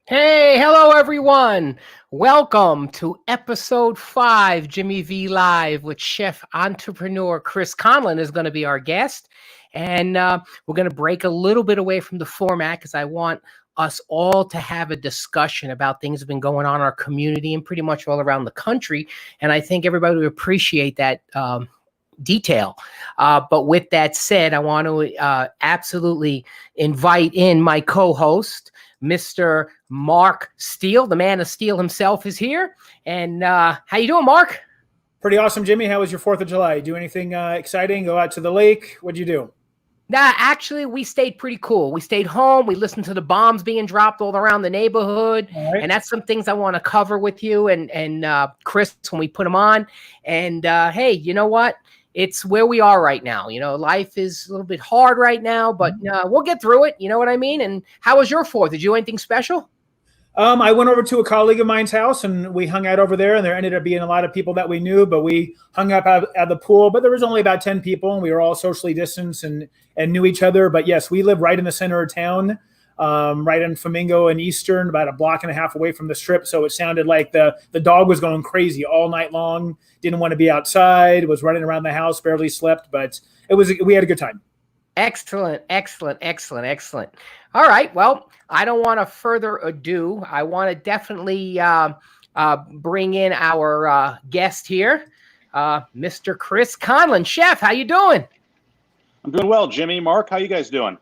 Hey, hello everyone. Welcome to episode 5, Jimmy V Live with chef entrepreneur Chris Conlon is going to be our guest. And we're going to break a little bit away from the format because I want us all to have a discussion about things that have been going on in our community and pretty much all around the country. And I think everybody would appreciate that detail. But with that said, I want to absolutely invite in my co-host, Mr. Mark Steele. The man of steel himself is here. And how you doing, Mark? Pretty awesome, Jimmy. How was your 4th of July? Do anything exciting? Go out to the lake? What'd you do? Nah, actually, we stayed pretty cool. We stayed home. We listened to the bombs being dropped all around the neighborhood. All right. And that's some things I want to cover with you and Chris when we put them on. And hey, you know what? It's where we are right now. You know, life is a little bit hard right now, but we'll get through it. You know what I mean? And how was your 4th? Did you do anything special? I went over to a colleague of mine's house and we hung out over there, and there ended up being a lot of people that we knew, but we hung up at the pool, but there was only about 10 people and we were all socially distanced and knew each other. But yes, we live right in the center of town, right in Flamingo and Eastern, about a block and a half away from the Strip. So it sounded like the dog was going crazy all night long, didn't want to be outside, was running around the house, barely slept, but we had a good time. Excellent. All right. Well, I don't want to further ado. I want to definitely bring in our guest here, Mr. Chris Conlon. Chef, how you doing? I'm doing well, Jimmy. Mark, how you guys doing?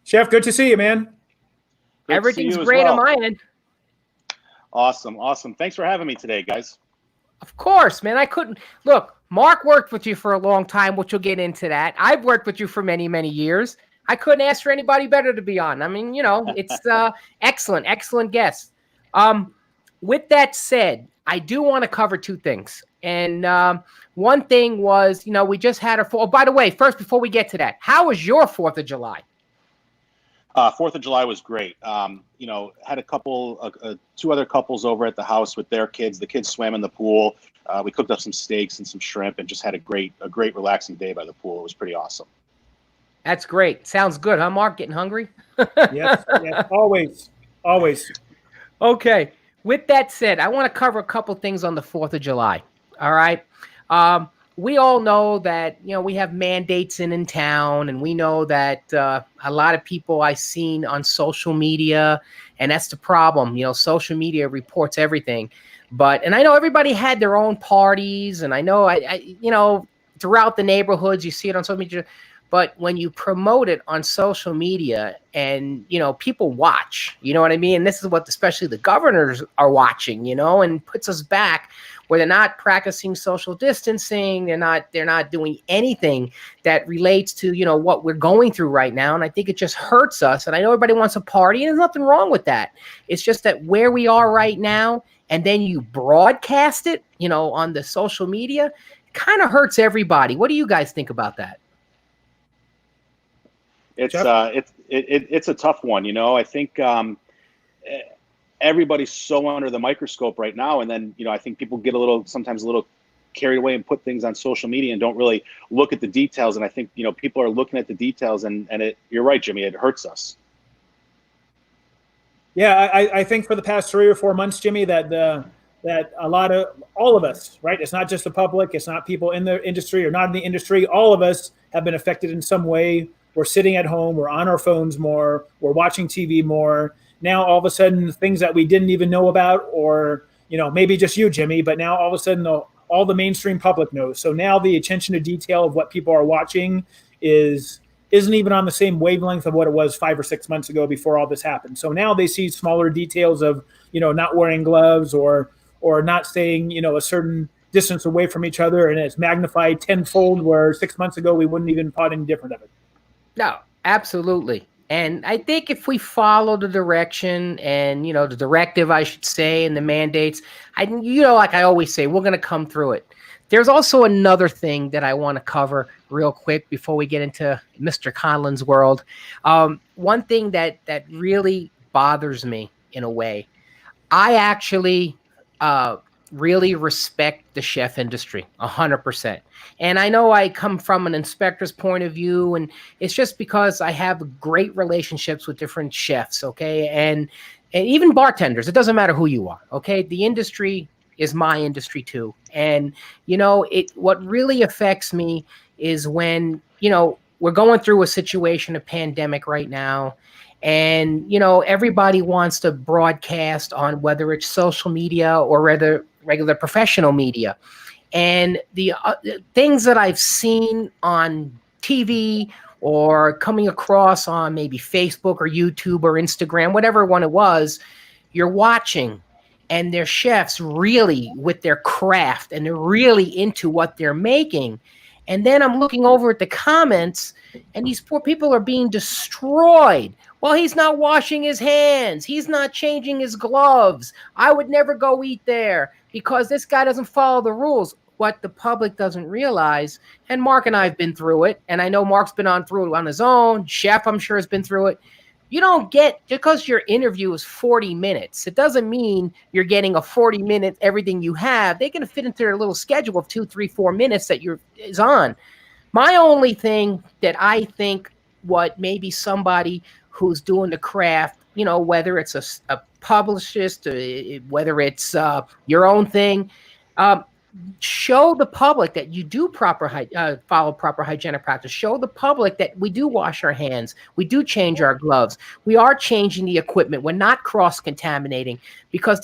Chef, good to see you, man. Everything's great on my end. Awesome. Thanks for having me today, guys. Of course, man. I couldn't look. Mark worked with you for a long time, which we'll get into that. I've worked with you for many, many years. I couldn't ask for anybody better to be on. I mean, you know, it's excellent guest. With that said, I do want to cover two things. And one thing was, you know, we just had our. Oh, by the way, first, before we get to that, how was your 4th of July? 4th of July was great. You know, had a couple, two other couples over at the house with their kids. The kids swam in the pool. We cooked up some steaks and some shrimp, and just had a great relaxing day by the pool. It was pretty awesome. That's great. Sounds good, huh, Mark? Getting hungry? Yes, always. Okay. With that said, I want to cover a couple things on the 4th of July. All right. We all know that, you know, we have mandates in town, and we know that a lot of people I've seen on social media, and that's the problem. You know, social media reports everything. And I know everybody had their own parties, and I know, you know, throughout the neighborhoods, you see it on social media. But when you promote it on social media and, you know, people watch, you know what I mean? And this is what especially the governors are watching, you know, and puts us back where they're not practicing social distancing. They're not doing anything that relates to, you know, what we're going through right now. And I think it just hurts us. And I know everybody wants a party, and there's nothing wrong with that. It's just that where we are right now, and then you broadcast it, you know, on the social media, kind of hurts everybody. What do you guys think about that? It's a tough one, you know. I think everybody's so under the microscope right now, and then, you know, I think people get sometimes a little carried away and put things on social media and don't really look at the details. And I think, you know, people are looking at the details, and you're right, Jimmy, it hurts us. Yeah, I think for the past 3 or 4 months, Jimmy, that all of us, right? It's not just the public, it's not people in the industry or not in the industry. All of us have been affected in some way. We're sitting at home, we're on our phones more, we're watching TV more. Now, all of a sudden, things that we didn't even know about, or, you know, maybe just you, Jimmy, but now all of a sudden, all the mainstream public knows. So now the attention to detail of what people are watching isn't even on the same wavelength of what it was 5 or 6 months ago before all this happened. So now they see smaller details of, you know, not wearing gloves or not staying, you know, a certain distance away from each other, and it's magnified tenfold, where 6 months ago we wouldn't even thought any different of it. No, absolutely. And I think if we follow the direction and, you know, the directive, I should say, and the mandates, you know, like I always say, we're going to come through it. There's also another thing that I want to cover real quick before we get into Mr. Conlon's world. One thing that really bothers me in a way, I actually really respect the chef industry 100%. And I know I come from an inspector's point of view, and it's just because I have great relationships with different chefs. Okay. And and even bartenders, it doesn't matter who you are. Okay. The industry is my industry too. And, what really affects me is when, we're going through a situation, a pandemic right now. And, everybody wants to broadcast on whether it's social media or rather regular professional media. And the things that I've seen on TV or coming across on maybe Facebook or YouTube or Instagram, whatever one it was, you're watching and they're chefs really with their craft and they're really into what they're making. And then I'm looking over at the comments and these poor people are being destroyed. Well, he's not washing his hands. He's not changing his gloves. I would never go eat there because this guy doesn't follow the rules. What the public doesn't realize, and Mark and I have been through it, and I know Mark's been through it on his own. Chef, I'm sure, has been through it. You don't get, because your interview is 40 minutes, it doesn't mean you're getting a 40-minute everything you have. They can fit into their little schedule of 2, 3, 4 minutes that is on. My only thing that I think what maybe somebody who's doing the craft, whether it's a publicist, whether it's your own thing, show the public that you do follow proper hygienic practice. Show the public that we do wash our hands. We do change our gloves. We are changing the equipment. We're not cross-contaminating because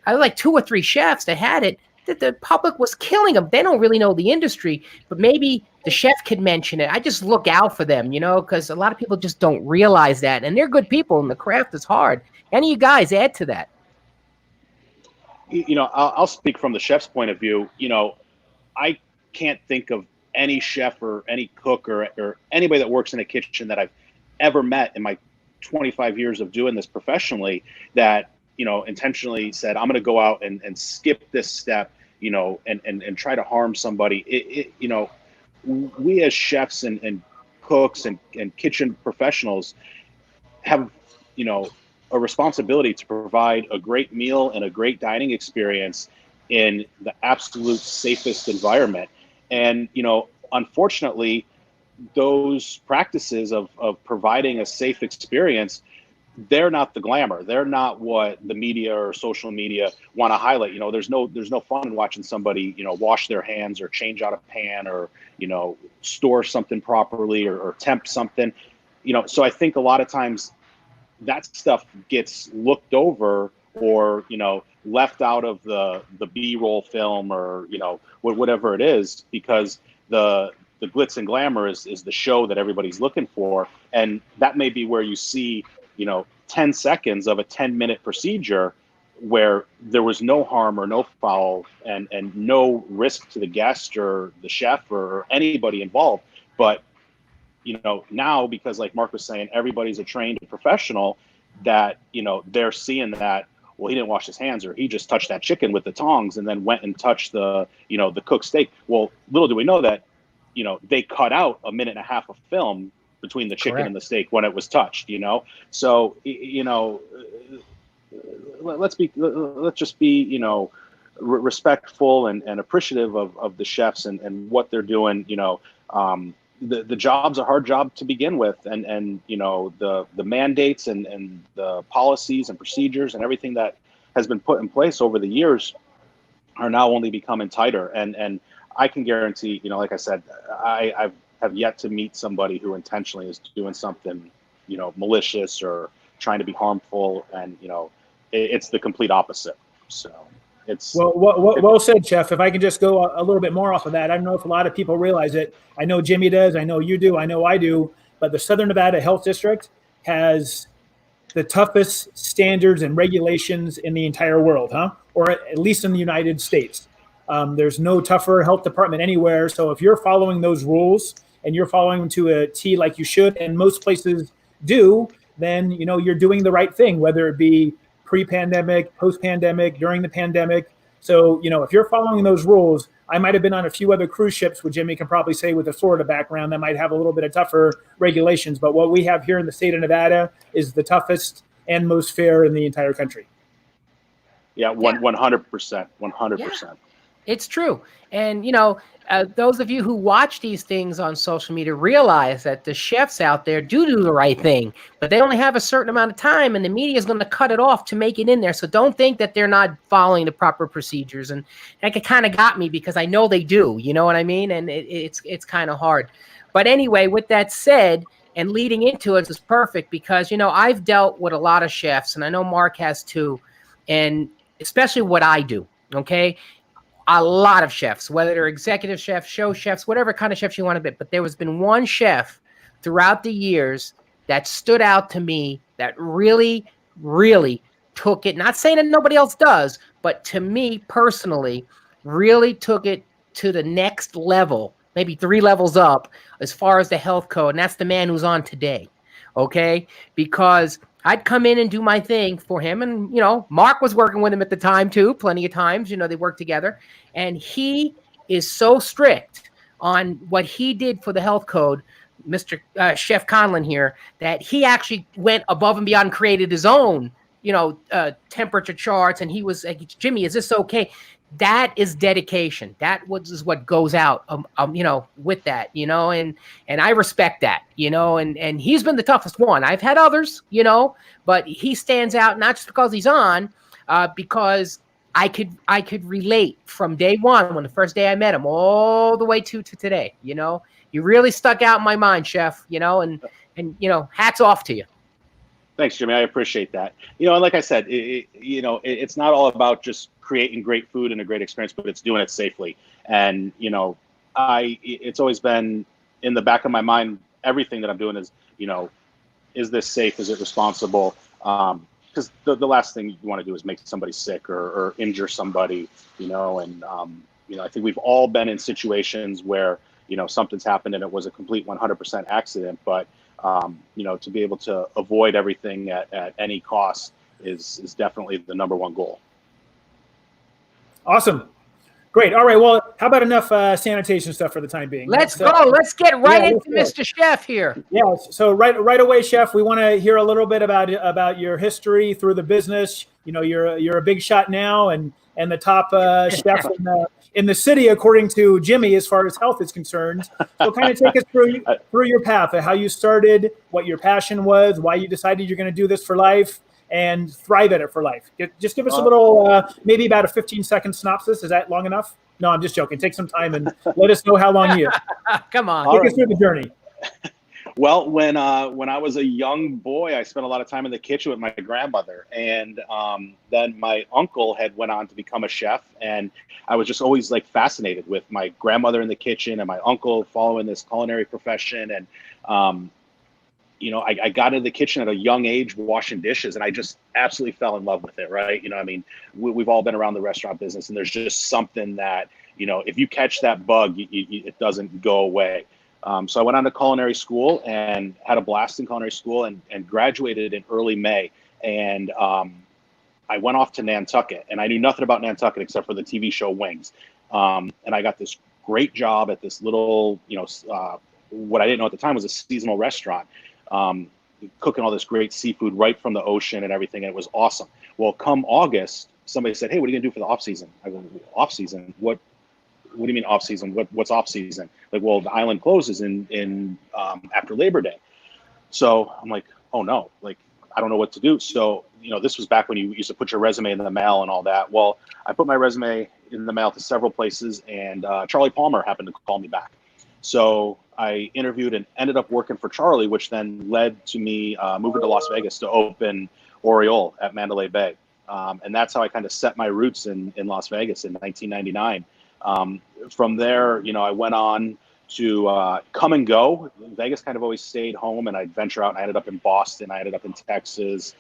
I like 2 or 3 chefs that had it. The public was killing them. They don't really know the industry, but maybe the chef could mention it. I just look out for them, because a lot of people just don't realize that. And they're good people and the craft is hard. Any of you guys add to that? I'll speak from the chef's point of view. I can't think of any chef or any cook or anybody that works in a kitchen that I've ever met in my 25 years of doing this professionally that, intentionally said, I'm going to go out and skip this step, and try to harm somebody. We as chefs and cooks and kitchen professionals have, a responsibility to provide a great meal and a great dining experience in the absolute safest environment. And, unfortunately, those practices of providing a safe experience, they're not the glamour. They're not what the media or social media want to highlight. There's no fun in watching somebody, wash their hands or change out a pan or, store something properly or temp something. So I think a lot of times that stuff gets looked over or, left out of the B-roll film or, whatever it is, because the glitz and glamour is the show that everybody's looking for. And that may be where you see, 10 seconds of a 10-minute procedure where there was no harm or no foul and no risk to the guest or the chef or anybody involved. But now, because like Mark was saying, everybody's a trained professional that, they're seeing that, well, he didn't wash his hands or he just touched that chicken with the tongs and then went and touched the cooked steak. Well, little do we know that, they cut out 1.5 minutes of film between the chicken and the steak when it was touched, So, let's just be, respectful and appreciative of the chefs and what they're doing, the job's a hard job to begin with, and the mandates and the policies and procedures and everything that has been put in place over the years are now only becoming tighter. And I can guarantee, like I said, I have yet to meet somebody who intentionally is doing something, malicious or trying to be harmful, and it's the complete opposite. So. Well said, Chef. If I can just go a little bit more off of that, I don't know if a lot of people realize it. I know Jimmy does. I know you do. I know I do. But the Southern Nevada Health District has the toughest standards and regulations in the entire world, or at least in the United States. There's no tougher health department anywhere. So if you're following those rules and you're following them to a T like you should, and most places do, then you're doing the right thing, whether it be pre-pandemic, post-pandemic, during the pandemic. So, if you're following those rules, I might have been on a few other cruise ships, which Jimmy can probably say with a Florida background, that might have a little bit of tougher regulations. But what we have here in the state of Nevada is the toughest and most fair in the entire country. Yeah, 100%, 100%. It's true. And, those of you who watch these things on social media realize that the chefs out there do the right thing, but they only have a certain amount of time and the media is going to cut it off to make it in there. So don't think that they're not following the proper procedures. And that kind of got me because I know they do, you know what I mean? And it's kind of hard. But anyway, with that said, and leading into it is perfect because, I've dealt with a lot of chefs and I know Mark has too. And especially what I do. Okay, a lot of chefs, whether they're executive chefs, show chefs, whatever kind of chefs you want to be. But there has been one chef throughout the years that stood out to me that really, really took it. Not saying that nobody else does, but to me personally, really took it to the next level, maybe 3 levels up as far as the health code. And that's the man who's on today. Okay. Because I'd come in and do my thing for him. And, Mark was working with him at the time too, plenty of times, they worked together. And he is so strict on what he did for the health code, Mr. Chef Conlon here, that he actually went above and beyond, created his own, temperature charts. And he was like, Jimmy, is this okay? That is dedication. That is what goes out, with that, and I respect that, and he's been the toughest one. I've had others, but he stands out not just because he's on, because I could relate from day one, when the first day I met him, all the way to today. You really stuck out in my mind, Chef. And hats off to you. Thanks, Jimmy. I appreciate that. And like I said, it's not all about just creating great food and a great experience, but it's doing it safely. And, it's always been in the back of my mind, everything that I'm doing is, is this safe? Is it responsible? Because the last thing you want to do is make somebody sick or injure somebody, and, I think we've all been in situations where, something's happened and it was a complete 100% accident, but to be able to avoid everything at any cost is definitely the number one goal. Awesome. Great. All right. Well, how about enough sanitation stuff for the time being? Let's go. Let's get right into Mr. Chef here. Yeah. So right away, Chef, we want to hear a little bit about your history through the business. You're a big shot now and the top chef in the city, according to Jimmy, as far as health is concerned. So kind of take us through your path, how you started, what your passion was, why you decided you're going to do this for life and thrive at it for life. Just give us a little, maybe about a 15-second synopsis. Is that long enough? No, I'm just joking. Take some time and let us know how long you Come on. Take us through the journey. Well, when I was a young boy, I spent a lot of time in the kitchen with my grandmother, and then my uncle had went on to become a chef, and I was just always like fascinated with my grandmother in the kitchen and my uncle following this culinary profession. And I got into the kitchen at a young age, washing dishes, and I just absolutely fell in love with it. Right? We've all been around the restaurant business, and there's just something that if you catch that bug, it doesn't go away. So I went on to culinary school and had a blast in culinary school and graduated in early May. And I went off to Nantucket, and I knew nothing about Nantucket except for the TV show Wings. And I got this great job at this little, what I didn't know at the time was a seasonal restaurant, cooking all this great seafood right from the ocean and everything. And it was awesome. Well, come August, somebody said, "Hey, what are you gonna do for the off season?" I go, "Off season? What do you mean off season? What's off season?" Like, well, the island closes in after Labor Day. So I'm like, oh no, like I don't know what to do. So, this was back when you used to put your resume in the mail and all that. Well, I put my resume in the mail to several places, and Charlie Palmer happened to call me back. So I interviewed and ended up working for Charlie, which then led to me moving to Las Vegas to open Oriole at Mandalay Bay. And that's how I kind of set my roots in Las Vegas in 1999. From there, I went on to come and go. Vegas kind of always stayed home, and I'd venture out, and I ended up in Boston. I ended up in Texas,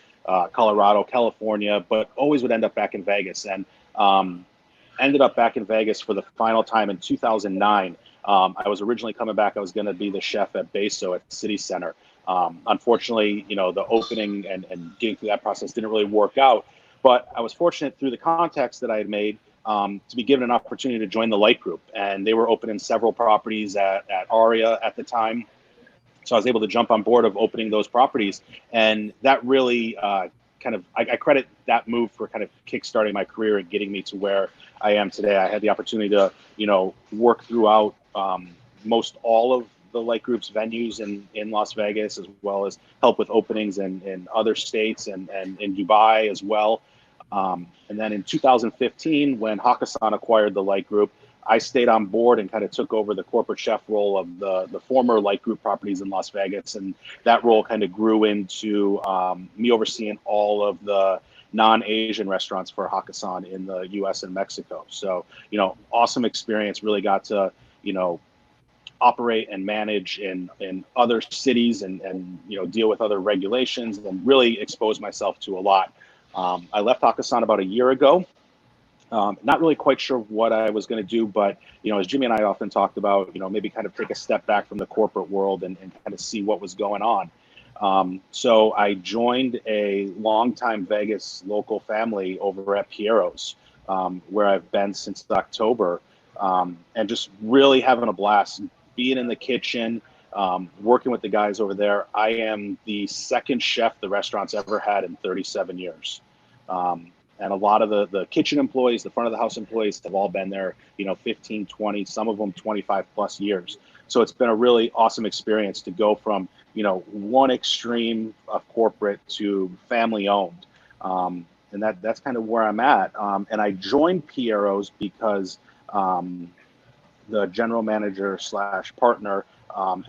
Colorado, California, but always would end up back in Vegas. And ended up back in Vegas for the final time in 2009. I was originally coming back. I was going to be the chef at Beso at City Center. Unfortunately, the opening and getting through that process didn't really work out. But I was fortunate through the contacts that I had made to be given an opportunity to join the Light Group. And they were opening several properties at Aria at the time. So I was able to jump on board of opening those properties. And that really I credit that move for kind of kickstarting my career and getting me to where I am today. I had the opportunity to, work throughout most all of the Light Group's venues in Las Vegas, as well as help with openings in other states and in Dubai as well. And then in 2015, when Hakkasan acquired the Light Group, I stayed on board and kind of took over the corporate chef role of the former Light Group properties in Las Vegas. And that role kind of grew into me overseeing all of the non-Asian restaurants for Hakkasan in the US and Mexico. So, awesome experience, really got to, operate and manage in other cities and deal with other regulations and really expose myself to a lot. I left Hakkasan about a year ago. Not really quite sure what I was going to do, but as Jimmy and I often talked about, maybe kind of take a step back from the corporate world and kind of see what was going on. So I joined a longtime Vegas local family over at Piero's, where I've been since October, and just really having a blast being in the kitchen, working with the guys over there. I am the second chef the restaurant's ever had in 37 years. And a lot of the kitchen employees, the front of the house employees have all been there, 15, 20, some of them 25 plus years. So it's been a really awesome experience to go from, one extreme of corporate to family owned. And that's kind of where I'm at. And I joined Piero's because the general manager / partner,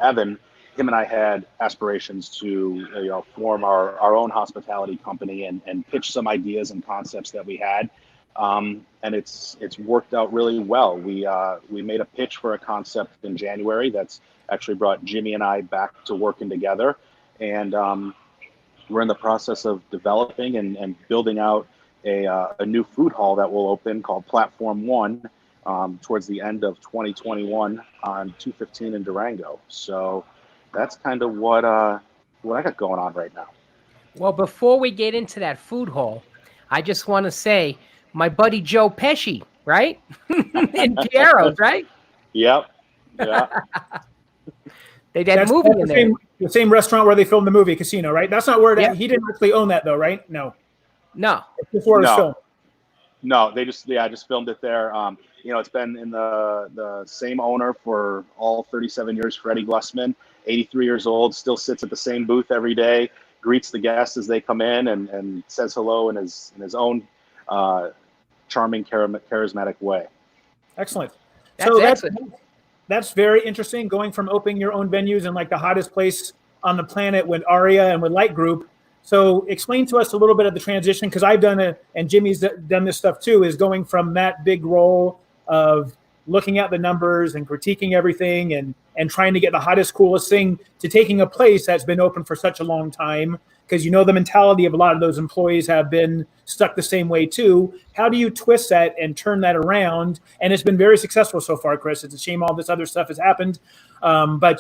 Evan, him and I had aspirations to form our own hospitality company and pitch some ideas and concepts that we had, and it's worked out really well. We made a pitch for a concept in January that's actually brought Jimmy and I back to working together, and we're in the process of developing and building out a new food hall that will open called Platform One towards the end of 2021 on 215 in Durango. So that's kind of what I got going on right now. Well, before we get into that food hall, I just want to say my buddy Joe Pesci, right? In Piero's, right? Yep. Yeah. They did a That's movie in there. the same restaurant where they filmed the movie Casino, right? That's not where Yeah. he didn't actually own that though, right? No. No. It's before it was filmed. No, they just filmed it there. It's been in the same owner for all 37 years, Freddie Glussman, 83 years old, still sits at the same booth every day, greets the guests as they come in and says hello in his own charming, charismatic way. Excellent. That's excellent. That's very interesting, going from opening your own venues in like the hottest place on the planet with Aria and with Light Group. So explain to us a little bit of the transition, because I've done it and Jimmy's done this stuff too, is going from that big role of looking at the numbers and critiquing everything and trying to get the hottest, coolest thing to taking a place that's been open for such a long time, because the mentality of a lot of those employees have been stuck the same way too. How do you twist that and turn that around? And it's been very successful so far, Chris. It's a shame all this other stuff has happened. But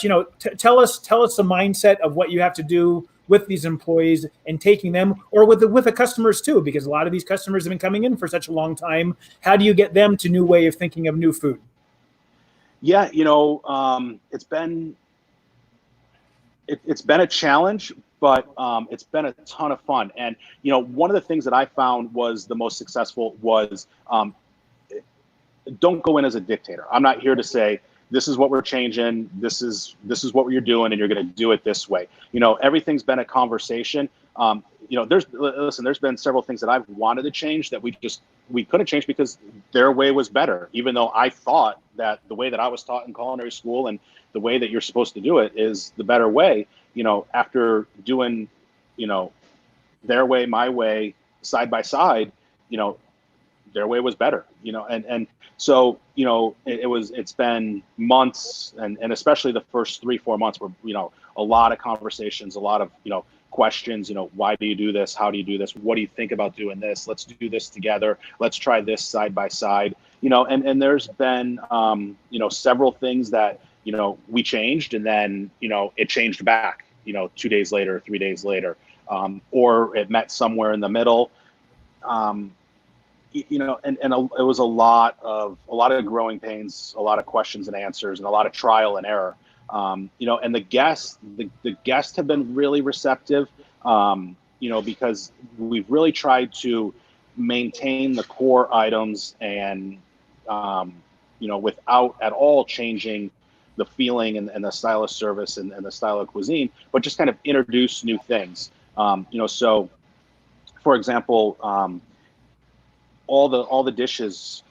tell us the mindset of what you have to do with these employees and taking them, or with the customers too, because a lot of these customers have been coming in for such a long time. How do you get them to new way of thinking of new food? Yeah, it's been a challenge, but it's been a ton of fun. And one of the things that I found was the most successful was don't go in as a dictator. I'm not here to say, this is what we're changing. This is what you're doing, and you're going to do it this way. Everything's been a conversation. There's been several things that I've wanted to change that we couldn't change because their way was better. Even though I thought that the way that I was taught in culinary school and the way that you're supposed to do it is the better way. After doing, their way, my way, side by side, their way was better, and so, it's been months and especially the first 3-4 months were, a lot of conversations, a lot of, questions, why do you do this? How do you do this? What do you think about doing this? Let's do this together. Let's try this side by side, and there's been, several things that, we changed and then, it changed back, 2 days later, 3 days later, or it met somewhere in the middle. It was a lot of growing pains, a lot of questions and answers, and a lot of trial and error. And the guests have been really receptive. because we've really tried to maintain the core items and, without at all changing the feeling and the style of service and the style of cuisine, but just kind of introduce new things. So for example, all the dishes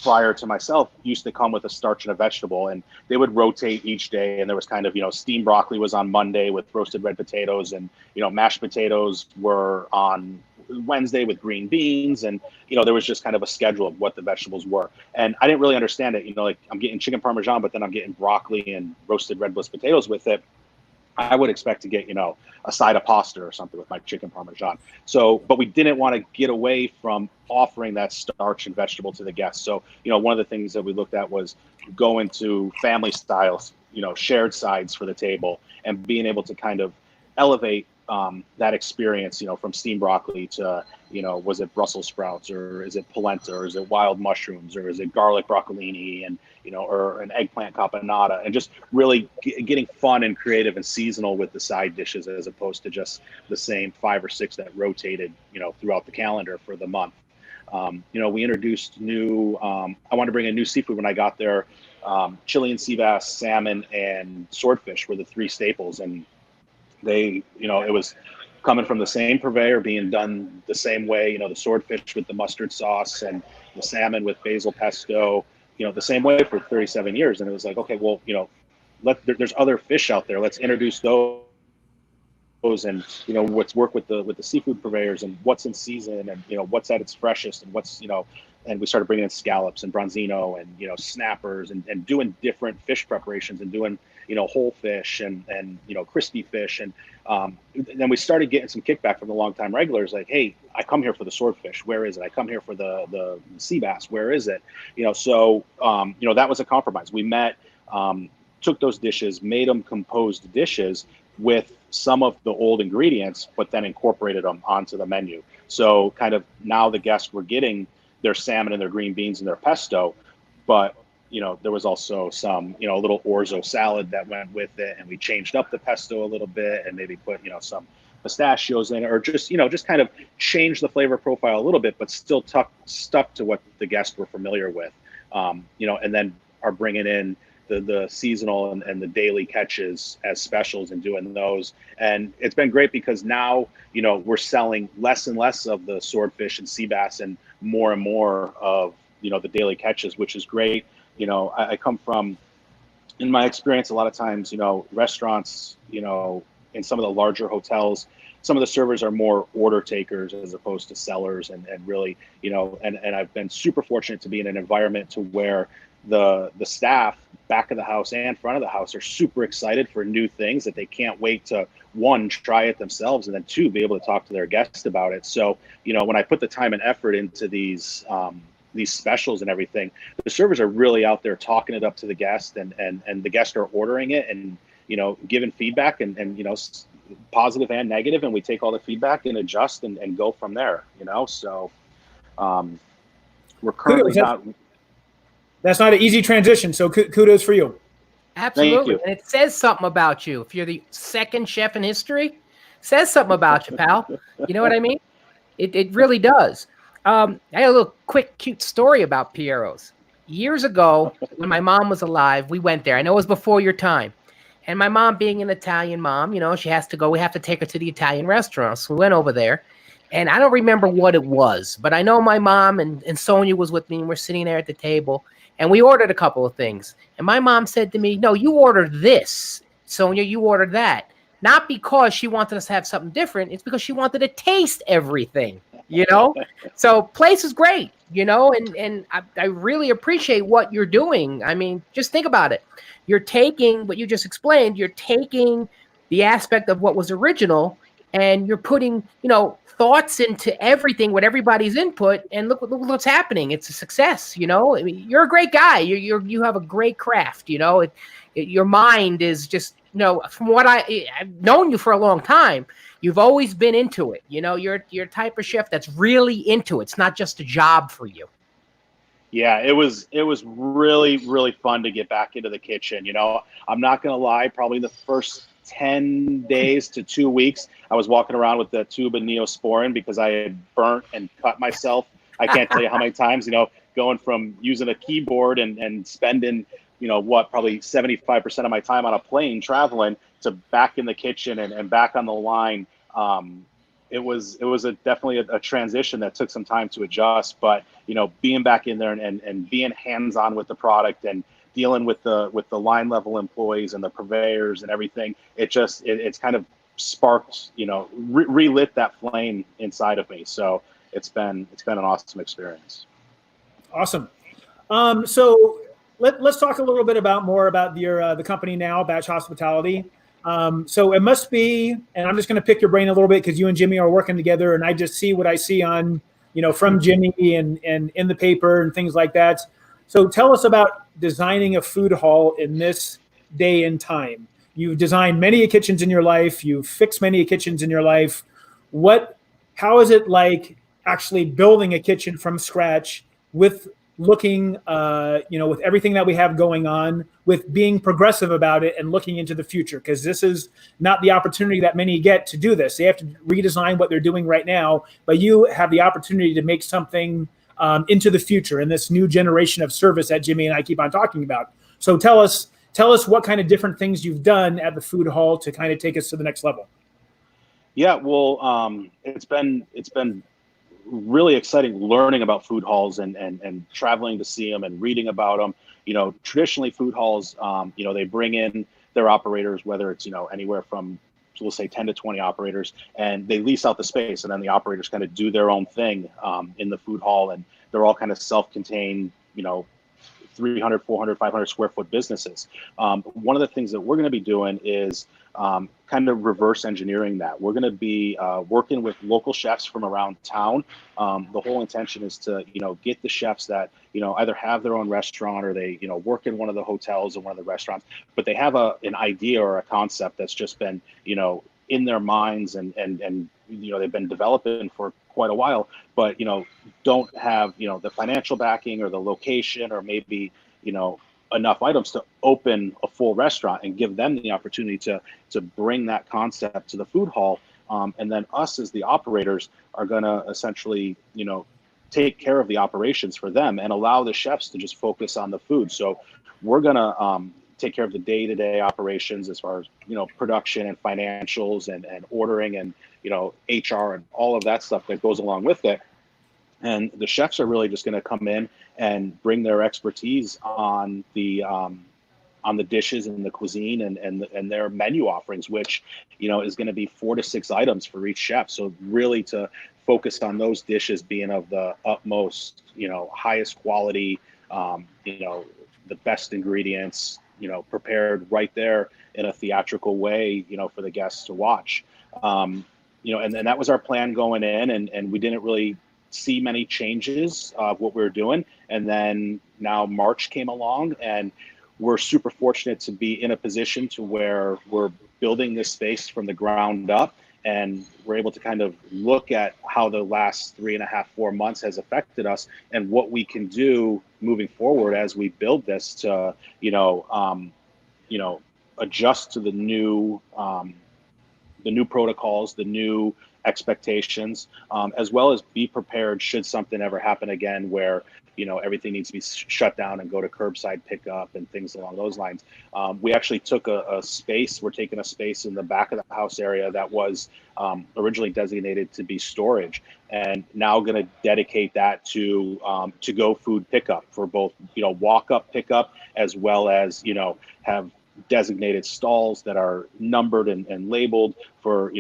prior to myself used to come with a starch and a vegetable, and they would rotate each day. And there was kind of, steamed broccoli was on Monday with roasted red potatoes, and, mashed potatoes were on Wednesday with green beans. And, there was just kind of a schedule of what the vegetables were. And I didn't really understand it. Like, I'm getting chicken Parmesan, but then I'm getting broccoli and roasted red bliss potatoes with it. I would expect to get, a side of pasta or something with my chicken Parmesan. So, but we didn't want to get away from offering that starch and vegetable to the guests. So, one of the things that we looked at was going to family styles, shared sides for the table, and being able to kind of elevate that experience, from steamed broccoli to, was it Brussels sprouts, or is it polenta, or is it wild mushrooms, or is it garlic broccolini, and, or an eggplant caponata, and just really getting fun and creative and seasonal with the side dishes, as opposed to just the same 5 or 6 that rotated, throughout the calendar for the month. We introduced new, I wanted to bring in new seafood when I got there. Chilean sea bass, salmon, and swordfish were the 3 staples. And they, it was coming from the same purveyor, being done the same way, the swordfish with the mustard sauce and the salmon with basil pesto, the same way for 37 years. And it was like, okay, well, there's other fish out there. Let's introduce those, and, what's work with the seafood purveyors, and what's in season, and, what's at its freshest, and what's, and we started bringing in scallops and bronzino and, snappers, and doing different fish preparations, and doing, whole fish and crispy fish. And then we started getting some kickback from the longtime regulars, like, hey, I come here for the swordfish. Where is it? I come here for the sea bass. Where is it? So, that was a compromise. We met, took those dishes, made them composed dishes with some of the old ingredients, but then incorporated them onto the menu. So kind of now the guests were getting their salmon and their green beans and their pesto, but there was also some, a little orzo salad that went with it, and we changed up the pesto a little bit, and maybe put, some pistachios in it, or just, just kind of change the flavor profile a little bit, but still stuck to what the guests were familiar with, and then are bringing in the seasonal and the daily catches as specials and doing those. And it's been great because now, we're selling less and less of the swordfish and sea bass, and more of, the daily catches, which is great. I come from, in my experience, a lot of times, restaurants, in some of the larger hotels, some of the servers are more order takers as opposed to sellers, and really, and I've been super fortunate to be in an environment to where the staff back of the house and front of the house are super excited for new things that they can't wait to, 1, try it themselves, and then 2, be able to talk to their guests about it. So, when I put the time and effort into these specials and everything, the servers are really out there talking it up to the guest, and the guests are ordering it, and, giving feedback, and positive and negative. And we take all the feedback and adjust and go from there, so we're currently not. That's not an easy transition. So kudos for you. Absolutely. And it says something about you. If you're the 2nd chef in history, it says something about you, pal. You know what I mean? It really does. I had a little quick, cute story about Piero's. Years ago, when my mom was alive, we went there. I know it was before your time. And my mom, being an Italian mom, she has to go. We have to take her to the Italian restaurant. So we went over there. And I don't remember what it was, but I know my mom and Sonia was with me, and we're sitting there at the table. And we ordered a couple of things. And my mom said to me, no, you ordered this. Sonia, you ordered that. Not because she wanted us to have something different. It's because she wanted to taste everything, So place is great, and I really appreciate what you're doing. I mean, just think about it. You're taking what you just explained. You're taking the aspect of what was original, and you're putting, thoughts into everything with everybody's input, and look what's happening. It's a success. I mean, you're a great guy. You have a great craft. Your mind is just, from what I've known you for a long time, you've always been into it. You're a type of chef that's really into it. It's not just a job for you. Yeah, it was really, really fun to get back into the kitchen. I'm not going to lie, probably the first 10 days to 2 weeks, I was walking around with the tube of Neosporin because I had burnt and cut myself. I can't tell you how many times, going from using a keyboard and spending, probably 75% of my time on a plane traveling to back in the kitchen and back on the line. It was definitely a transition that took some time to adjust, but being back in there and being hands-on with the product and dealing with the line level employees and the purveyors and everything, it's kind of sparked, relit that flame inside of me. So it's been an awesome experience. Awesome. So let's talk a little bit more about the company now, Batch Hospitality. So it must be, and I'm just going to pick your brain a little bit because you and Jimmy are working together, and I just see what I see on, from Jimmy and in the paper and things like that. So tell us about designing a food hall in this day and time. You've designed many kitchens in your life. You've fixed many kitchens in your life. How is it like actually building a kitchen from scratch with looking, with everything that we have going on, with being progressive about it and looking into the future? Because this is not the opportunity that many get to do this. They have to redesign what they're doing right now, but you have the opportunity to make something into the future in this new generation of service that Jimmy and I keep on talking about. So tell us what kind of different things you've done at the food hall to kind of take us to the next level. Yeah, well, it's been really exciting learning about food halls and traveling to see them and reading about them. Traditionally food halls, they bring in their operators, whether it's, anywhere from, so we'll say 10 to 20 operators, and they lease out the space, and then the operators kind of do their own thing in the food hall, and they're all kind of self-contained, 300, 400, 500 square foot businesses. One of the things that we're going to be doing is kind of reverse engineering that. We're going to be working with local chefs from around town. The whole intention is to, get the chefs that, either have their own restaurant or they, work in one of the hotels or one of the restaurants, but they have an idea or a concept that's just been, in their minds and they've been developing for quite a while, but don't have the financial backing or the location or maybe enough items to open a full restaurant and give them the opportunity to bring that concept to the food hall, and then us as the operators are going to essentially take care of the operations for them and allow the chefs to just focus on the food. So we're going to take care of the day-to-day operations as far as production and financials and ordering and HR and all of that stuff that goes along with it. And the chefs are really just going to come in and bring their expertise on the dishes and the cuisine and their menu offerings, which is going to be 4 to 6 items for each chef. So really to focus on those dishes being of the utmost highest quality, the best ingredients, prepared right there in a theatrical way, for the guests to watch. And then that was our plan going in, and we didn't really see many changes of what we were doing. And then now March came along, and we're super fortunate to be in a position to where we're building this space from the ground up, and we're able to kind of look at how the last 3.5, 4 months has affected us and what we can do moving forward as we build this to, adjust to the new protocols, the new expectations, as well as be prepared should something ever happen again where everything needs to be shut down and go to curbside pickup and things along those lines. We actually took a space. We're taking a space in the back of the house area that was originally designated to be storage, and now going to dedicate that to go food pickup for both walk up pickup as well as have designated stalls that are numbered and labeled for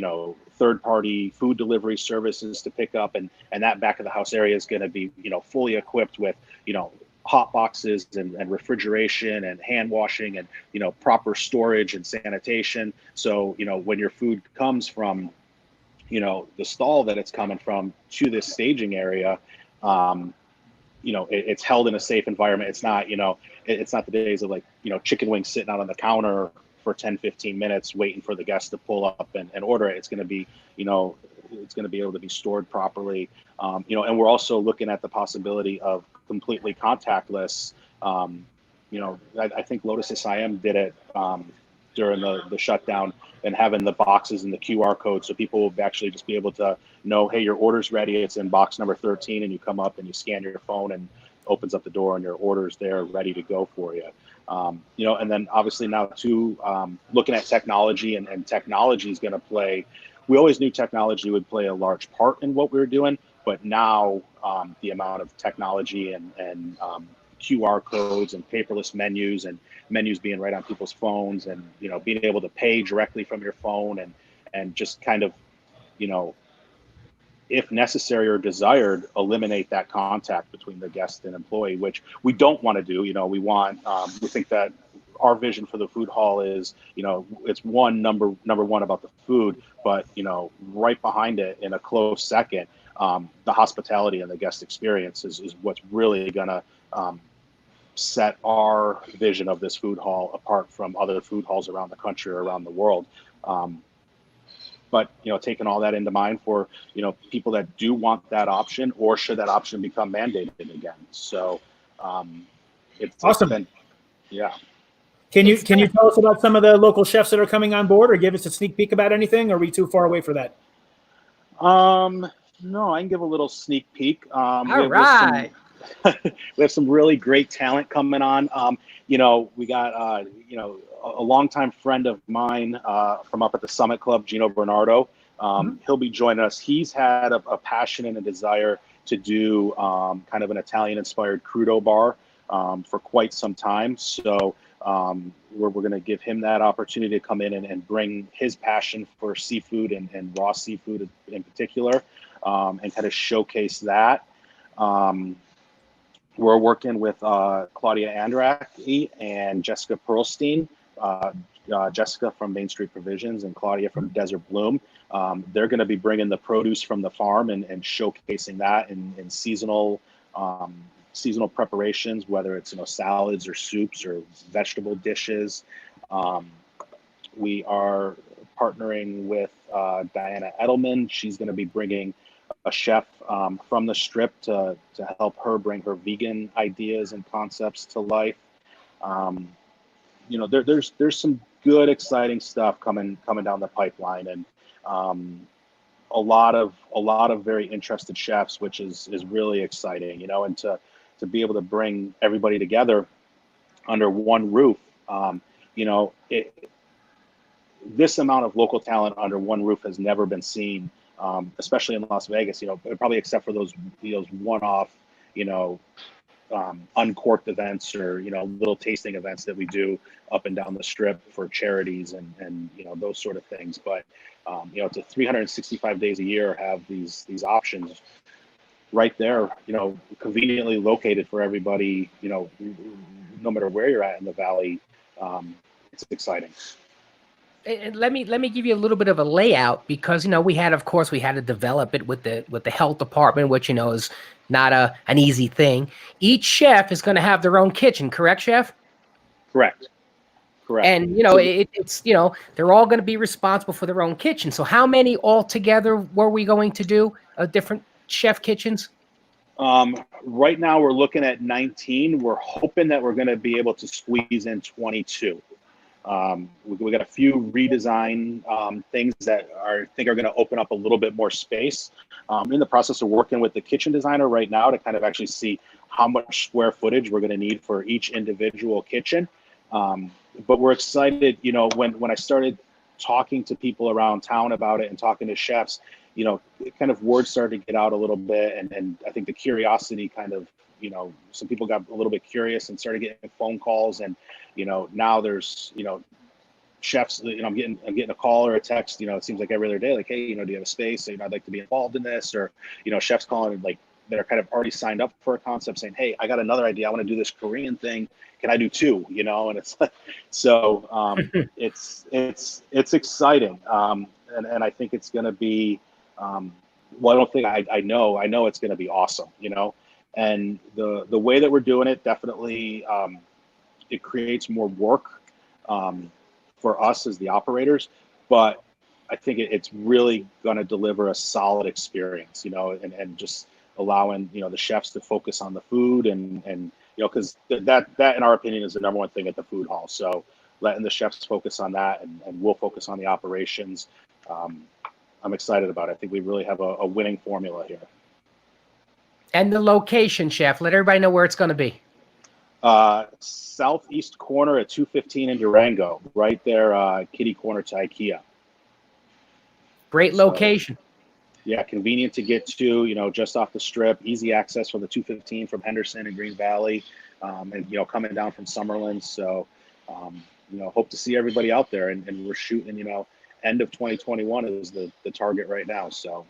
third-party food delivery services to pick up, and that back of the house area is going to be fully equipped with hot boxes and refrigeration and hand washing and proper storage and sanitation. So when your food comes from the stall that it's coming from to this staging area, it's held in a safe environment. It's not it's not the days of chicken wings sitting out on the counter for 10, 15 minutes waiting for the guest to pull up and order it. It's going to be, it's going to be able to be stored properly. And we're also looking at the possibility of completely contactless. I think Lotus SIM did it during the shutdown, and having the boxes and the QR code, so people will actually just be able to know, hey, your order's ready. It's in box number 13, and you come up and you scan your phone and opens up the door, and your order's there ready to go for you. And then obviously now too, looking at technology, and technology is going to play. We always knew technology would play a large part in what we were doing, but now the amount of technology and QR codes and paperless menus, and menus being right on people's phones, and being able to pay directly from your phone, and just kind of, if necessary or desired, eliminate that contact between the guest and employee, which we don't want to do. We think that our vision for the food hall is, it's number one about the food, but right behind it in a close second, the hospitality and the guest experience is what's really gonna set our vision of this food hall apart from other food halls around the country or around the world. But taking all that into mind for people that do want that option, or should that option become mandated again. So it's awesome. Yeah. Can you tell us about some of the local chefs that are coming on board, or give us a sneak peek about anything? Or are we too far away for that? No, I can give a little sneak peek. All right. We have some really great talent coming on. We got a longtime friend of mine from up at the Summit Club, Gino Bernardo. He'll be joining us. He's had a passion and a desire to do kind of an Italian-inspired crudo bar for quite some time. So we're going to give him that opportunity to come in and bring his passion for seafood and raw seafood in particular, and kind of showcase that. We're working with Claudia Andraki and Jessica Perlstein. Jessica from Main Street Provisions and Claudia from Desert Bloom. They're going to be bringing the produce from the farm and showcasing that in seasonal preparations, whether it's salads or soups or vegetable dishes. We are partnering with Diana Edelman. She's going to be bringing a chef from the Strip to help her bring her vegan ideas and concepts to life. There's some good, exciting stuff coming down the pipeline, and a lot of very interested chefs, which is really exciting. And to be able to bring everybody together under one roof. This amount of local talent under one roof has never been seen. Especially in Las Vegas, probably except for those one-off, uncorked events or little tasting events that we do up and down the Strip for charities and those sort of things. But to 365 days a year have these options right there, conveniently located for everybody, no matter where you're at in the valley. It's exciting. And let me give you a little bit of a layout, because we had to develop it with the health department, which is not an easy thing. Each chef is going to have their own kitchen, correct, chef? Correct. And it's they're all going to be responsible for their own kitchen. So how many altogether were we going to do different chef kitchens? Right now we're looking at 19. We're hoping that we're going to be able to squeeze in 22. We got a few redesign things that I think are going to open up a little bit more space. In the process of working with the kitchen designer right now to kind of actually see how much square footage we're going to need for each individual kitchen. But we're excited, when I started talking to people around town about it and talking to chefs, kind of word started to get out a little bit, and I think the curiosity kind of, some people got a little bit curious and started getting phone calls, and now there's chefs, I'm getting a call or a text, it seems like every other day, like, hey, do you have a space? I'd like to be involved in this, or chefs calling like that are kind of already signed up for a concept saying, hey, I got another idea, I want to do this Korean thing, can I do two? And it's like, so it's exciting, and I think it's going to be well, I don't think I know it's going to be awesome, and the way that we're doing it, definitely it creates more work for us as the operators, but I think it's really going to deliver a solid experience, and just allowing the chefs to focus on the food, and because that in our opinion is the number one thing at the food hall. So letting the chefs focus on that, and we'll focus on the operations. I'm excited about it. I think we really have a winning formula here. And the location, chef, let everybody know where it's going to be. Southeast corner at 215 in Durango, right there, kitty corner to IKEA. Great location. So, yeah, convenient to get to, just off the strip, easy access for the 215 from Henderson and Green Valley, and, coming down from Summerlin. So, hope to see everybody out there, and we're shooting, end of 2021 is the target right now. So,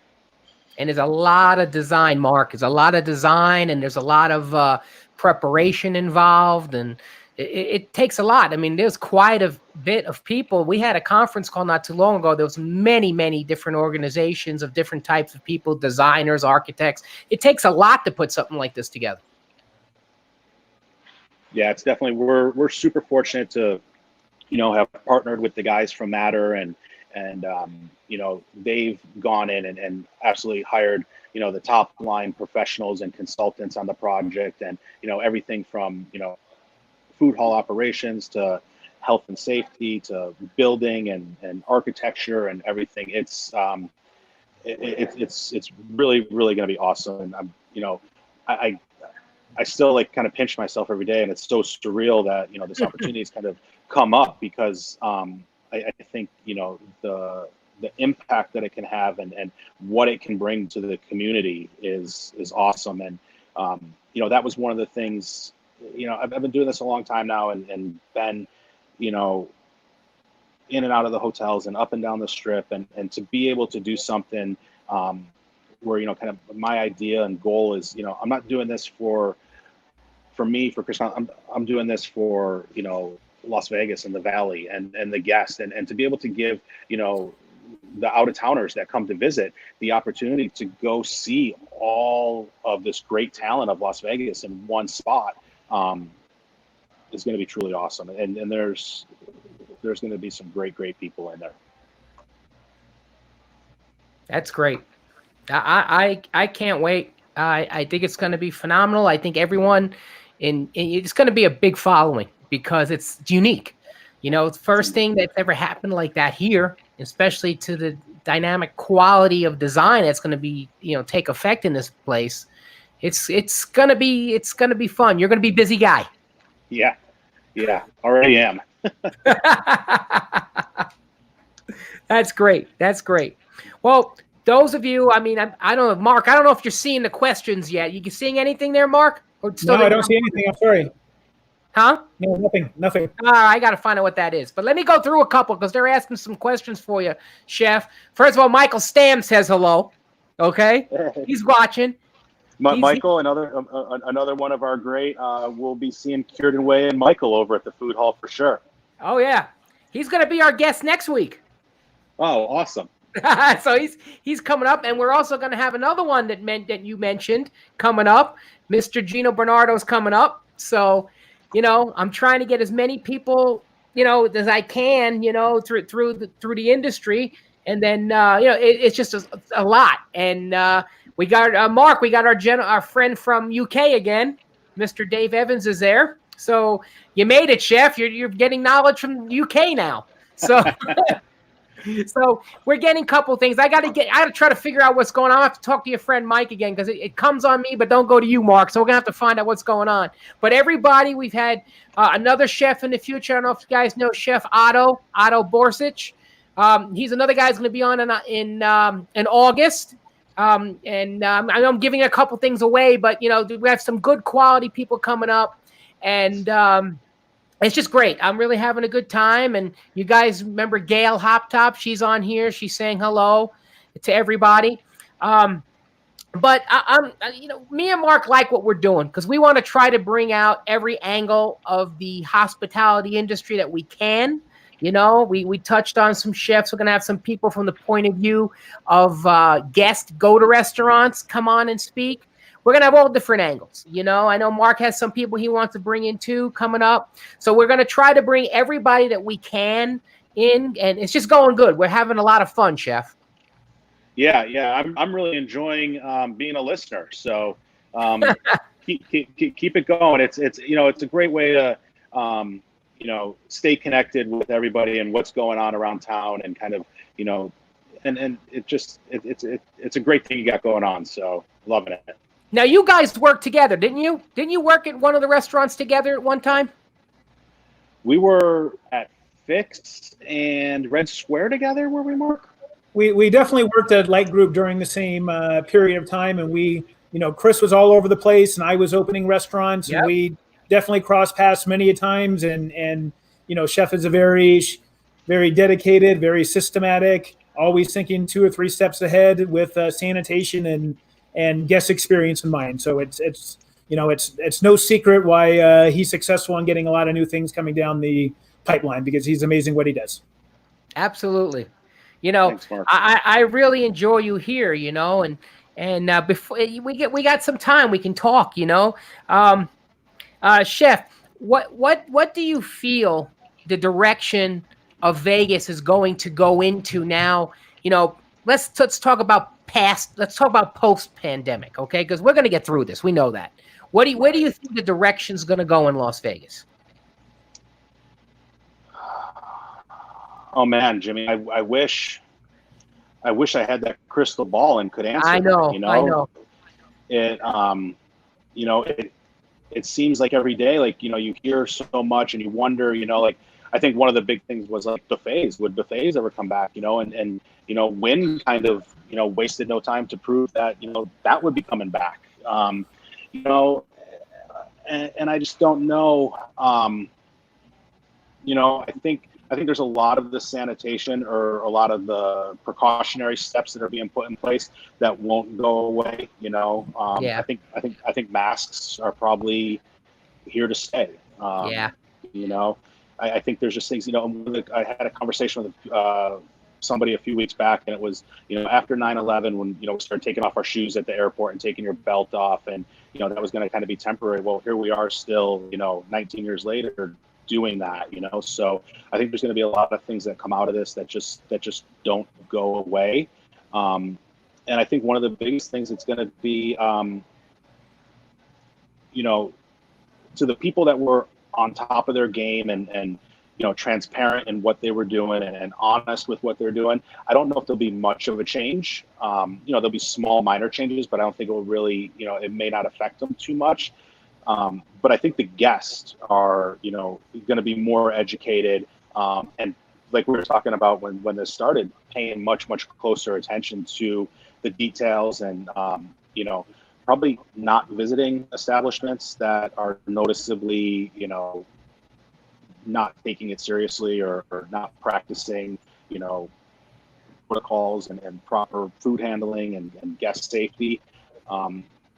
and there's a lot of design, Mark. There's a lot of design, and there's a lot of preparation involved, and it takes a lot. I mean, there's quite a bit of people. We had a conference call not too long ago. There was many, many different organizations of different types of people, designers, architects. It takes a lot to put something like this together. Yeah, it's definitely, we're super fortunate to, have partnered with the guys from Matter, and they've gone in and absolutely hired, the top line professionals and consultants on the project, and, everything from, food hall operations to health and safety to building and architecture and everything. It's really, really going to be awesome. And I still kind of pinch myself every day, and it's so surreal that, this opportunity has kind of come up, because I think, the impact that it can have and what it can bring to the community is awesome. And, that was one of the things, I've been doing this a long time now, and been, in and out of the hotels and up and down the strip, and to be able to do something where, kind of my idea and goal is, I'm not doing this for me, for Chris. I'm doing this for, Las Vegas and the Valley and the guests, and to be able to give, the out-of-towners that come to visit the opportunity to go see all of this great talent of Las Vegas in one spot is going to be truly awesome. And there's going to be some great people in there. That's great. I can't wait. I think it's going to be phenomenal. I think everyone it's going to be a big following, because it's unique. It's the first thing that's ever happened like that here, especially to the dynamic quality of design that's going to be, take effect in this place. It's going to be fun. You're going to be a busy guy. Yeah. Already am. That's great. Well, those of you, I don't know, Mark, I don't know if you're seeing the questions yet. You seeing anything there, Mark? Or no, I don't see anything. I'm sorry. Huh? No, nothing. I got to find out what that is. But let me go through a couple, because they're asking some questions for you, Chef. First of all, Michael Stam says hello. Okay? He's watching. Michael, another one of our great, we'll be seeing Kieran Way and Michael over at the food hall for sure. Oh, yeah. He's going to be our guest next week. Oh, awesome. So he's coming up, and we're also going to have another one that you mentioned coming up. Mr. Gino Bernardo's coming up. So, I'm trying to get as many people, as I can, through the industry. And then, it's just a lot. And we got Mark. We got our friend from UK again. Mr. Dave Evans is there. So you made it, Chef. You're getting knowledge from UK now. So. So we're getting a couple things. I got to try to figure out what's going on. I have to talk to your friend Mike again, because it comes on me, but don't go to you, Mark. So we're going to have to find out what's going on. But everybody, we've had another chef in the future. I don't know if you guys know Chef Otto Borsich. He's another guy who's going to be on in August. And I'm giving a couple things away, but, we have some good quality people coming up. And it's just great. I'm really having a good time. And you guys remember Gail Hoptop? She's on here. She's saying hello to everybody. But me and Mark like what we're doing, because we want to try to bring out every angle of the hospitality industry that we can. We touched on some chefs. We're going to have some people from the point of view of guests go to restaurants come on and speak. We're going to have all different angles. I know Mark has some people he wants to bring in too coming up. So we're going to try to bring everybody that we can in, and it's just going good. We're having a lot of fun, Chef. Yeah. I'm really enjoying being a listener. So keep it going. It's a great way to, stay connected with everybody and what's going on around town, and kind of, and it's a great thing you got going on. So loving it. Now you guys worked together, didn't you? Didn't you work at one of the restaurants together at one time? We were at Fix and Red Square together, were we, Mark? We definitely worked at Light Group during the same period of time, and we, Chris was all over the place, and I was opening restaurants, Yep. and we definitely crossed paths many a times. And Chef is a very, very dedicated, very systematic, always thinking 2 or 3 steps ahead with sanitation and guest experience in mind. So it's no secret why he's successful in getting a lot of new things coming down the pipeline, because he's amazing what he does. Absolutely. Thanks, Mark. I really enjoy you here, and before we got some time, we can talk, Chef, what do you feel the direction of Vegas is going to go into now? Let's talk about post pandemic, okay? Because we're going to get through this. We know that. Where do you think the direction's going to go in Las Vegas? Oh man, Jimmy, I wish I had that crystal ball and could answer. I know. It seems like every day, like, you hear so much and you wonder, I think one of the big things was like buffets. Would buffets ever come back? And Wynn kind of, wasted no time to prove that, that would be coming back. And I just don't know. I think there's a lot of the sanitation or a lot of the precautionary steps that are being put in place that won't go away. Yeah. I think masks are probably here to stay. Yeah. I think there's just things. I had a conversation with somebody a few weeks back, and it was after 9/11 when we started taking off our shoes at the airport and taking your belt off, and that was going to kind of be temporary. Well, here we are still 19 years later doing that, so I think there's going to be a lot of things that come out of this that just don't go away. And I think one of the biggest things it's going to be, to the people that were on top of their game and transparent in what they were doing and honest with what they're doing, I don't know if there'll be much of a change. There'll be small minor changes, but I don't think it will really, it may not affect them too much. But I think the guests are, going to be more educated, and like we were talking about when this started, paying much closer attention to the details, and probably not visiting establishments that are noticeably, not taking it seriously or not practicing, protocols and proper food handling and guest safety.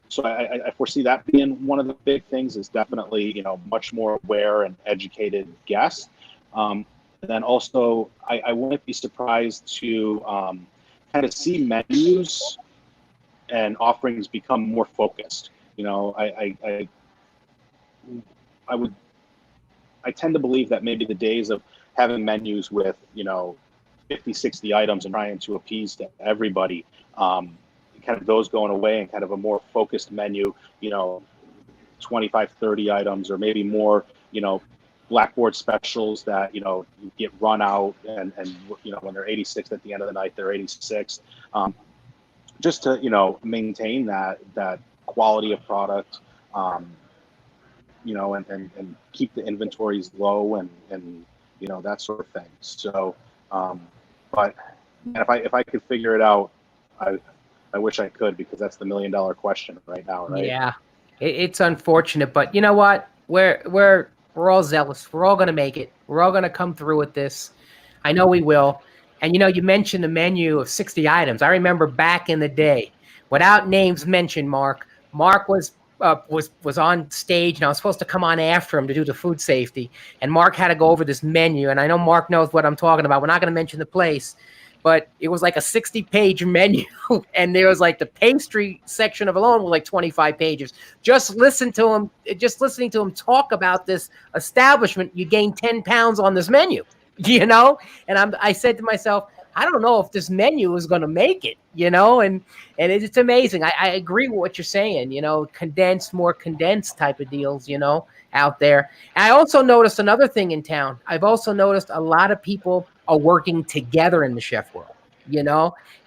So I foresee that being one of the big things, is definitely, much more aware and educated guests. And then also, I wouldn't be surprised to kind of see menus and offerings become more focused. I tend to believe that maybe the days of having menus with, 50, 60 items and trying to appease to everybody, kind of those going away, and kind of a more focused menu, 25, 30 items, or maybe more, blackboard specials that, get run out and when they're 86 at the end of the night, they're 86. Just to, maintain that quality of product, and keep the inventories low and that sort of thing. So, but if I could figure it out, I wish I could, because that's the $1 million question right now, right? Yeah, it's unfortunate, but you know what? We're all zealous. We're all going to make it. We're all going to come through with this. I know we will. And you mentioned the menu of 60 items. I remember back in the day, without names mentioned, Mark was on stage, and I was supposed to come on after him to do the food safety. And Mark had to go over this menu, and I know Mark knows what I'm talking about. We're not going to mention the place, but it was like a 60-page menu, and there was like the pastry section of alone was like 25 pages. Just listening to him talk about this establishment, you gain 10 pounds on this menu, And I said to myself, I don't know if this menu is going to make it, and it's amazing. I agree with what you're saying, more condensed type of deals, out there. And I also noticed another thing in town. I've also noticed a lot of people are working together in the chef world.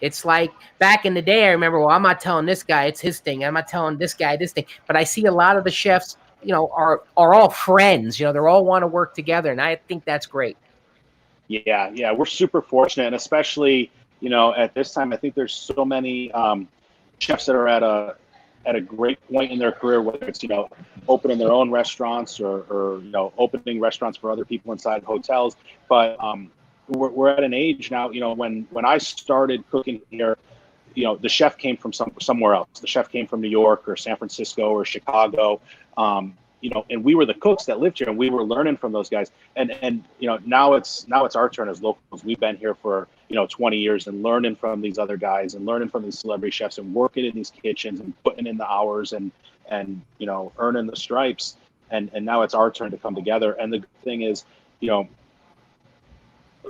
It's like back in the day, I remember, well, I'm not telling this guy it's his thing. I'm not telling this guy this thing. But I see a lot of the chefs, are all friends. They're all want to work together. And I think that's great. Yeah, we're super fortunate, and especially at this time, I think there's so many chefs that are at a great point in their career, whether it's opening their own restaurants or opening restaurants for other people inside hotels. But we're at an age now. When I started cooking here, the chef came from somewhere else. The chef came from New York or San Francisco or Chicago. And we were the cooks that lived here, and we were learning from those guys. And now it's our turn as locals. We've been here for 20 years and learning from these other guys and learning from these celebrity chefs and working in these kitchens and putting in the hours and earning the stripes. And now it's our turn to come together. And the good thing is,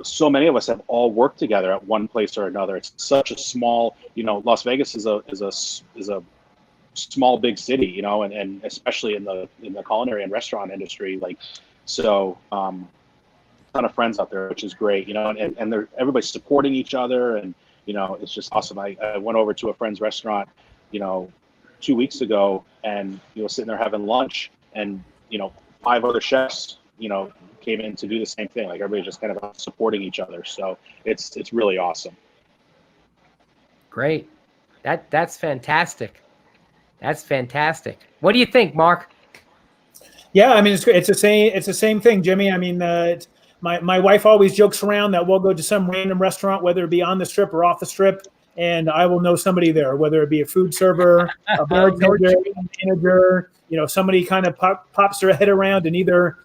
so many of us have all worked together at one place or another. It's such a small, Las Vegas is a small big city, and especially in the culinary and restaurant industry, ton of friends out there, which is great, and everybody's supporting each other, and it's just awesome. I went over to a friend's restaurant 2 weeks ago, and sitting there having lunch, and 5 other chefs came in to do the same thing. Like, everybody's just kind of supporting each other, so it's really awesome. Great. That's fantastic. That's fantastic. What do you think, Mark? Yeah, I mean, it's the same thing, Jimmy. I mean, my wife always jokes around that we'll go to some random restaurant, whether it be on the strip or off the strip, and I will know somebody there, whether it be a food server, a bartender, a manager, somebody kind of pops their head around, and either,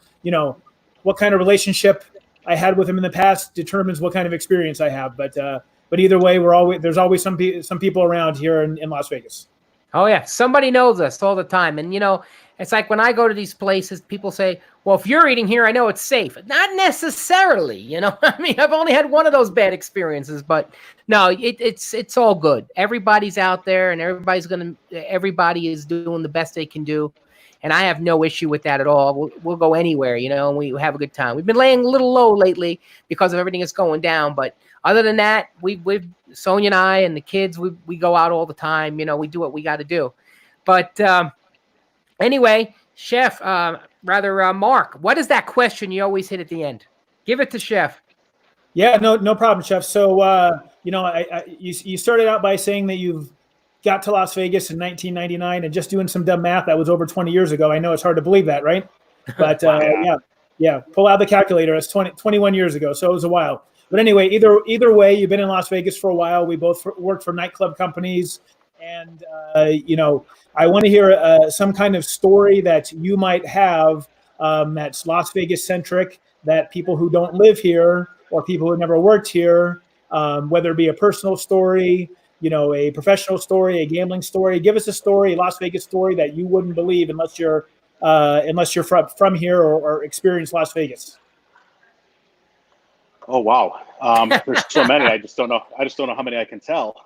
what kind of relationship I had with them in the past determines what kind of experience I have. But either way, there's always some people around here in Las Vegas. Oh yeah, somebody knows us all the time. And it's like when I go to these places, people say, well, if you're eating here, I know it's safe. Not necessarily, I mean, I've only had one of those bad experiences, but no, it's all good. Everybody's out there, and everybody is doing the best they can do. And I have no issue with that at all. We'll go anywhere, and we have a good time. We've been laying a little low lately because of everything that's going down. But other than that, we've Sonia and I and the kids, we go out all the time. We do what we got to do. But anyway, Chef, Mark, what is that question you always hit at the end? Give it to Chef. Yeah, no problem, Chef. So, you started out by saying that you've got to Las Vegas in 1999, and just doing some dumb math, that was over 20 years ago. I know it's hard to believe that, right? But yeah, pull out the calculator. It's 21 years ago, so it was a while. But anyway, either way, you've been in Las Vegas for a while. We both worked for nightclub companies, and I want to hear some kind of story that you might have that's Las Vegas centric, that people who don't live here or people who never worked here, whether it be a personal story, a professional story, a gambling story. Give us a story, a Las Vegas story that you wouldn't believe unless you're from here or experienced Las Vegas. Oh wow, there's so many. I just don't know how many I can tell.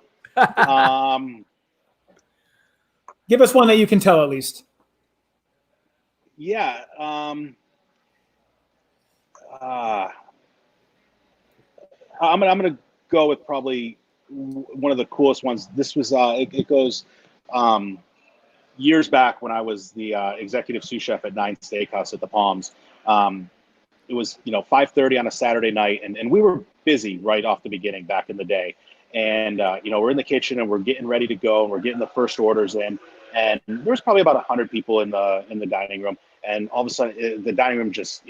Give us one that you can tell at least. Yeah. I'm gonna go with probably one of the coolest ones. This was it goes years back when I was the executive sous chef at Nine Steakhouse at the Palms. It was 5:30 on a Saturday night, and we were busy right off the beginning back in the day. And we're in the kitchen and we're getting ready to go, and we're getting the first orders in, and there's probably about 100 people in the dining room, and all of a sudden the dining room just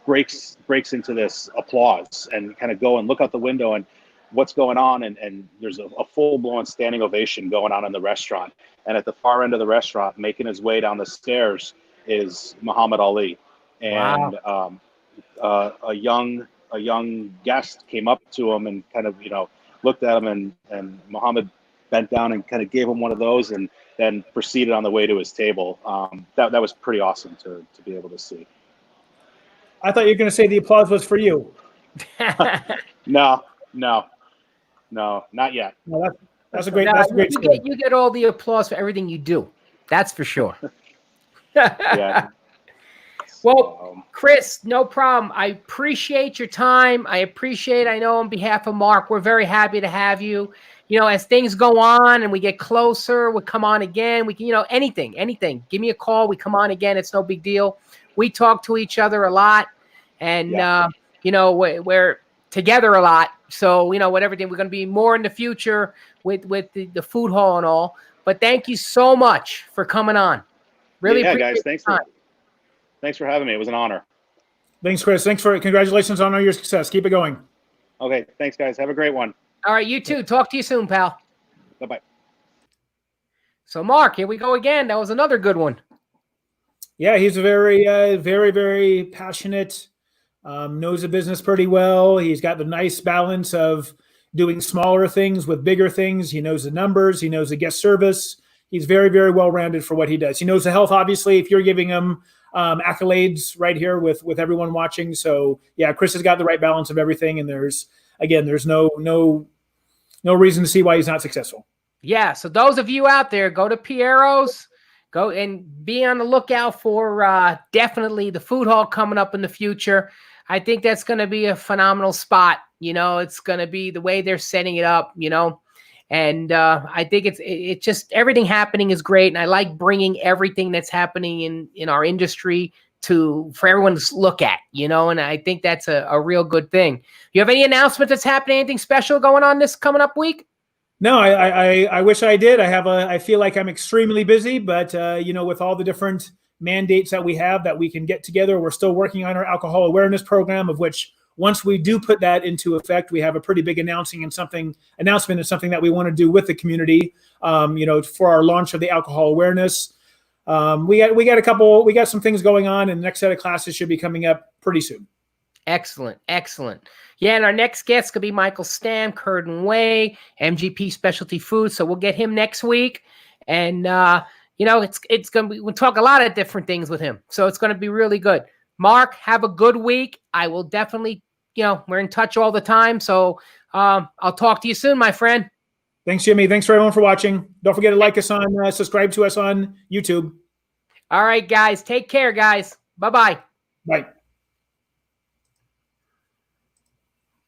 breaks into this applause, and kind of go and look out the window and what's going on, and there's a full-blown standing ovation going on in the restaurant. And at the far end of the restaurant, making his way down the stairs, is Muhammad Ali. And Wow. A young guest came up to him and kind of looked at him, and Muhammad bent down and kind of gave him one of those, and then proceeded on the way to his table. That was pretty awesome to be able to see. I thought you were going to say the applause was for you. No, No, no, not yet. No, that's a great. No, That's a great. you get all the applause for everything you do. That's for sure. Yeah. Well, Chris, no problem. I appreciate your time. I know on behalf of Mark, we're very happy to have you. You know, as things go on and we get closer, we'll come on again. We can, anything. Give me a call. We come on again. It's no big deal. We talk to each other a lot, and we're together a lot. So, with everything, we're going to be more in the future with the food hall and all. But thank you so much for coming on. Really appreciate guys. Thanks for having me. It was an honor. Thanks, Chris. Congratulations on all your success. Keep it going. Okay. Thanks, guys. Have a great one. All right. You too. Talk to you soon, pal. Bye-bye. So, Mark, here we go again. That was another good one. Yeah, he's a very, very, very passionate, knows the business pretty well. He's got the nice balance of doing smaller things with bigger things. He knows the numbers. He knows the guest service. He's very, very well-rounded for what he does. He knows the health, obviously, if you're giving him accolades right here with everyone watching. So yeah, Chris has got the right balance of everything. And there's no reason to see why he's not successful. Yeah. So those of you out there, go to Piero's, go and be on the lookout for definitely the food hall coming up in the future. I think that's going to be a phenomenal spot. It's going to be the way they're setting it up, and I think it's just everything happening is great. And I like bringing everything that's happening in our industry for everyone to look at, and I think that's a real good thing. You have any announcement that's happening, anything special going on this coming up week? No, I wish I did. I feel like I'm extremely busy, but with all the different mandates that we have that we can get together, we're still working on our alcohol awareness program, of which once we do put that into effect, we have a pretty big announcement and something that we want to do with the community, for our launch of the alcohol awareness. We got some things going on, and the next set of classes should be coming up pretty soon. Excellent. Yeah, and our next guest could be Michael Stam, Curd & Whey, MGP Specialty Foods. So we'll get him next week, and it's gonna be. We'll talk a lot of different things with him. So it's gonna be really good. Mark, have a good week. I will definitely, we're in touch all the time. So I'll talk to you soon, my friend. Thanks, Jimmy. Thanks for everyone for watching. Don't forget to like us subscribe to us on YouTube. All right, guys. Take care, guys. Bye-bye. Bye.